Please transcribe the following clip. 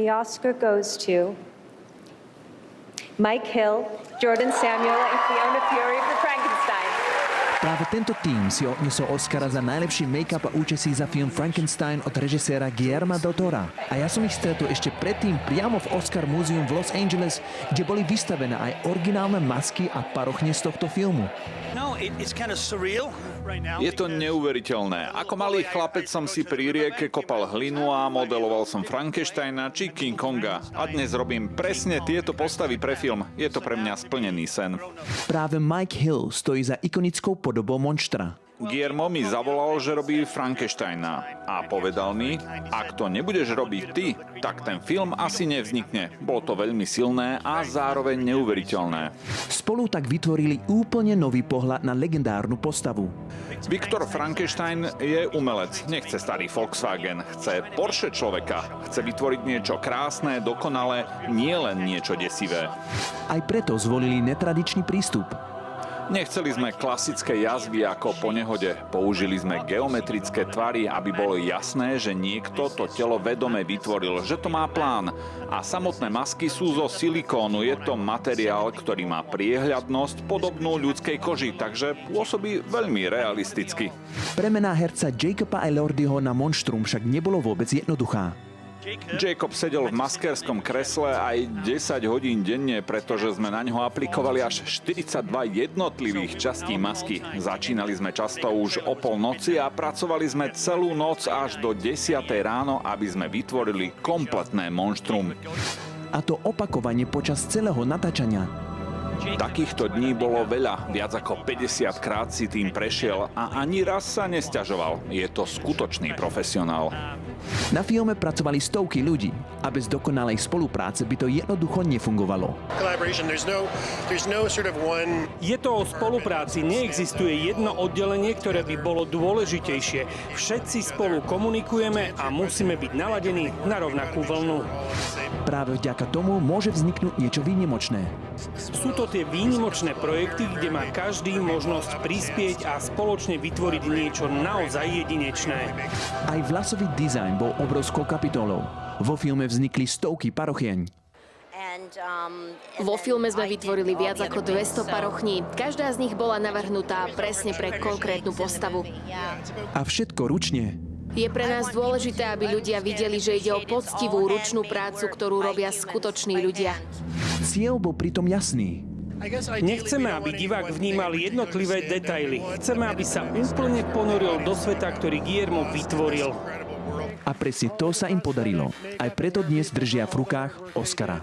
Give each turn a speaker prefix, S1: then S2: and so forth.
S1: The Oscar goes to Mike Hill, Jordan Samuel and Fiona Fury for Frankenstein.
S2: Práve tento tím si odniesol Oscara za najlepší make-up a účesy za film Frankenstein od režiséra Guillerma del Tora. A ja som ich stretol ešte predtým priamo v Oscar Museum v Los Angeles, kde boli vystavené aj originálne masky a parochne z tohto filmu.
S3: Je to neuveriteľné. Ako malý chlapec som si pri rieke kopal hlinu a modeloval som Frankensteina či King Konga. A dnes robím presne tieto postavy pre film. Je to pre mňa splnený sen.
S2: Práve Mike Hill stojí za ikonickou podobou monštra.
S3: Guillermo mi zavolal, že robí Frankensteina a povedal mi, ak to nebudeš robiť ty, tak ten film asi nevznikne. Bolo to veľmi silné a zároveň neuveriteľné.
S2: Spolu tak vytvorili úplne nový pohľad na legendárnu postavu.
S3: Viktor Frankenstein je umelec, nechce starý Volkswagen, chce Porsche človeka, chce vytvoriť niečo krásne, dokonalé, nie len niečo desivé.
S2: Aj preto zvolili netradičný prístup.
S3: Nechceli sme klasické jazvy ako po nehode. Použili sme geometrické tvary, aby bolo jasné, že niekto to telo vedome vytvoril, že to má plán. A samotné masky sú zo silikónu. Je to materiál, ktorý má priehľadnosť podobnú ľudskej koži, takže pôsobí veľmi realisticky.
S2: Premena herca Jacoba Elordiho na monštrum však nebolo vôbec jednoduchá.
S3: Jacob sedel v maskérskom kresle aj 10 hodín denne, pretože sme na ňo aplikovali až 42 jednotlivých častí masky. Začínali sme často už o polnoci a pracovali sme celú noc až do 10 ráno, aby sme vytvorili kompletné monštrum.
S2: A to opakovanie počas celého natáčania.
S3: Takýchto dní bolo veľa, viac ako 50 krát si tým prešiel a ani raz sa nesťažoval. Je to skutočný profesionál.
S2: Na filme pracovali stovky ľudí a bez dokonalej spolupráce by to jednoducho nefungovalo.
S4: Je to o spolupráci, neexistuje jedno oddelenie, ktoré by bolo dôležitejšie. Všetci spolu komunikujeme a musíme byť naladení na rovnakú vlnu.
S2: Práve vďaka tomu môže vzniknúť niečo výnimočné.
S4: Sú to tie výnimočné projekty, kde má každý možnosť prispieť a spoločne vytvoriť niečo naozaj jedinečné.
S2: Aj vlasový dizajn bol obrovskou kapitolou. Vo filme vznikli stovky parochieň.
S5: Vo filme sme vytvorili viac ako 200 parochní. Každá z nich bola navrhnutá presne pre konkrétnu postavu.
S2: A všetko ručne.
S5: Je pre nás dôležité, aby ľudia videli, že ide o poctivú ručnú prácu, ktorú robia skutoční ľudia.
S2: Cieľ bol pritom jasný.
S4: Nechceme, aby divák vnímal jednotlivé detaily. Chceme, aby sa úplne ponoril do sveta, ktorý Guillermo vytvoril.
S2: A presne to sa im podarilo. Aj preto dnes držia v rukách Oscara.